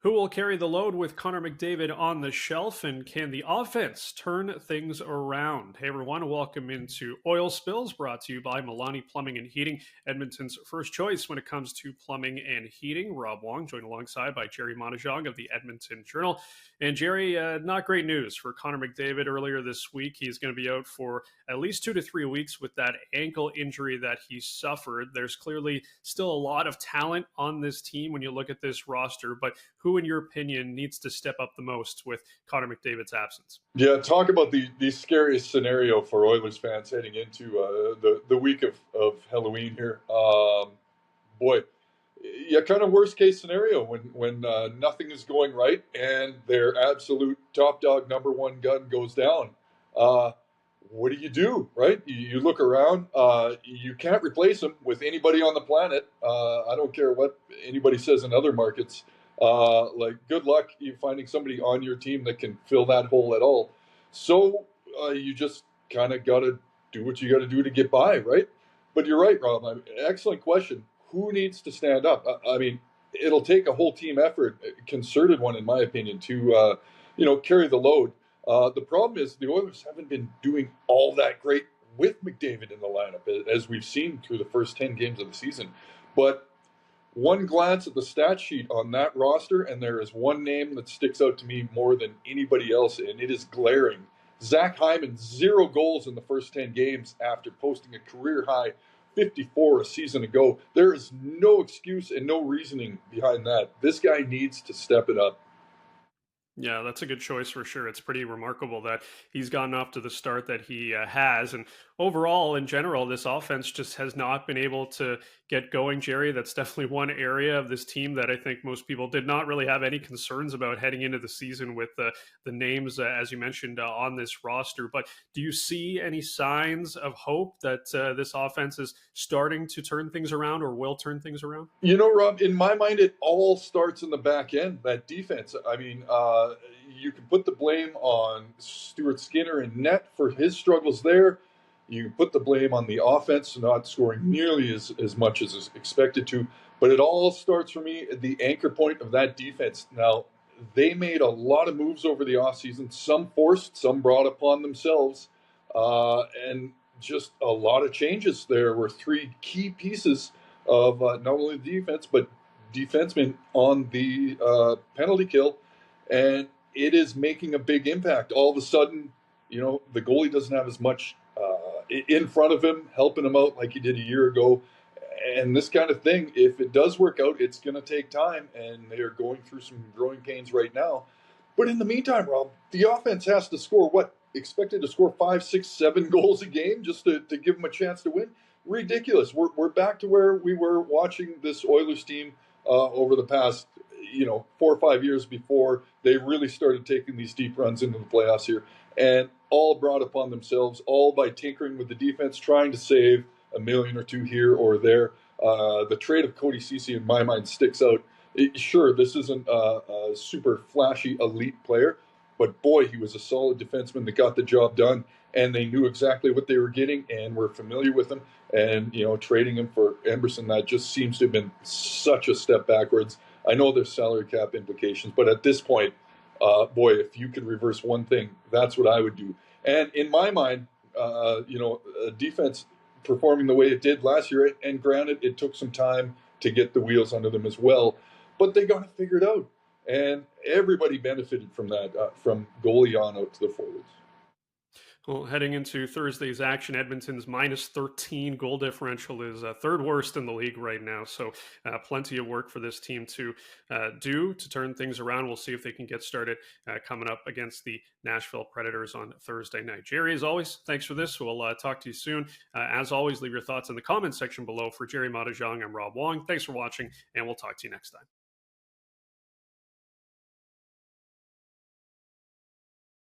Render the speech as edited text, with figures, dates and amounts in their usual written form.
Who will carry the load with Connor McDavid on the shelf, and can the offense turn things around? Hey everyone, welcome into Oil Spills, brought to you by Milani Plumbing and Heating, Edmonton's first choice when it comes to plumbing and heating. Rob Wong, joined alongside by Gerry Moddejonge of the Edmonton Journal. And Gerry, not great news for Connor McDavid earlier this week. He's going to be out for at least 2 to 3 weeks with that ankle injury that he suffered. There's clearly still a lot of talent on this team when you look at this roster, but who, in your opinion, needs to step up the most with Connor McDavid's absence? Yeah, talk about the scariest scenario for Oilers fans heading into the week of Halloween here. Boy, yeah, kind of worst case scenario when nothing is going right and their absolute top dog number one gun goes down. Uh, what do, right? You look around. You can't replace him with anybody on the planet. I don't care what anybody says in other markets. Good luck you finding somebody on your team that can fill that hole at all. So you just kind of got to do what you got to do to get by, right? But you're right, Rob. Excellent question. Who needs to stand up? I mean, it'll take a whole team effort, a concerted one, in my opinion, to carry the load. The problem is the Oilers haven't been doing all that great with McDavid in the lineup, as we've seen through the first 10 games of the season. But one glance at the stat sheet on that roster, and there is one name that sticks out to me more than anybody else, and it is glaring. Zach Hyman, 0 goals in the first 10 games after posting a career-high 54 a season ago. There is no excuse and no reasoning behind that. This guy needs to step it up. Yeah, that's a good choice for sure. It's pretty remarkable that he's gotten off to the start that he has. And overall, in general, this offense just has not been able to get going, Gerry. That's definitely one area of this team that I think most people did not really have any concerns about heading into the season with the names, as you mentioned, on this roster. But do you see any signs of hope that this offense is starting to turn things around or will turn things around? You know, Rob, in my mind, it all starts in the back end, that defense. I mean, you can put the blame on Stuart Skinner and net for his struggles there. You put the blame on the offense not scoring nearly as much as is expected to. But it all starts for me at the anchor point of that defense. Now, they made a lot of moves over the offseason, some forced, some brought upon themselves, and just a lot of changes. There were 3 key pieces of not only the defense, but defensemen on the penalty kill. And it is making a big impact. All of a sudden, the goalie doesn't have as much in front of him, helping him out like he did a year ago. And this kind of thing, if it does work out, it's going to take time. And they're going through some growing pains right now. But in the meantime, Rob, the offense has to score expected to score 5, 6, 7 goals a game just to give them a chance to win. Ridiculous. We're back to where we were watching this Oilers team over the past 4 or 5 years before they really started taking these deep runs into the playoffs here, and all brought upon themselves, all by tinkering with the defense, trying to save a million or two here or there. The trade of Cody Ceci, in my mind, sticks out. Sure, this isn't a super flashy elite player, but boy, he was a solid defenseman that got the job done, and they knew exactly what they were getting and were familiar with him. And, trading him for Emerson, that just seems to have been such a step backwards. I know there's salary cap implications, but at this point, boy, if you could reverse one thing, that's what I would do. And in my mind, defense performing the way it did last year, and granted, it took some time to get the wheels under them as well, but they got it figured out. And everybody benefited from that, from goalie on out to the forwards. Well, heading into Thursday's action, Edmonton's minus 13 goal differential is third worst in the league right now. So plenty of work for this team to do to turn things around. We'll see if they can get started coming up against the Nashville Predators on Thursday night. Gerry, as always, thanks for this. We'll talk to you soon. As always, leave your thoughts in the comments section below. For Gerry Moddejonge, I'm Rob Wong. Thanks for watching, and we'll talk to you next time.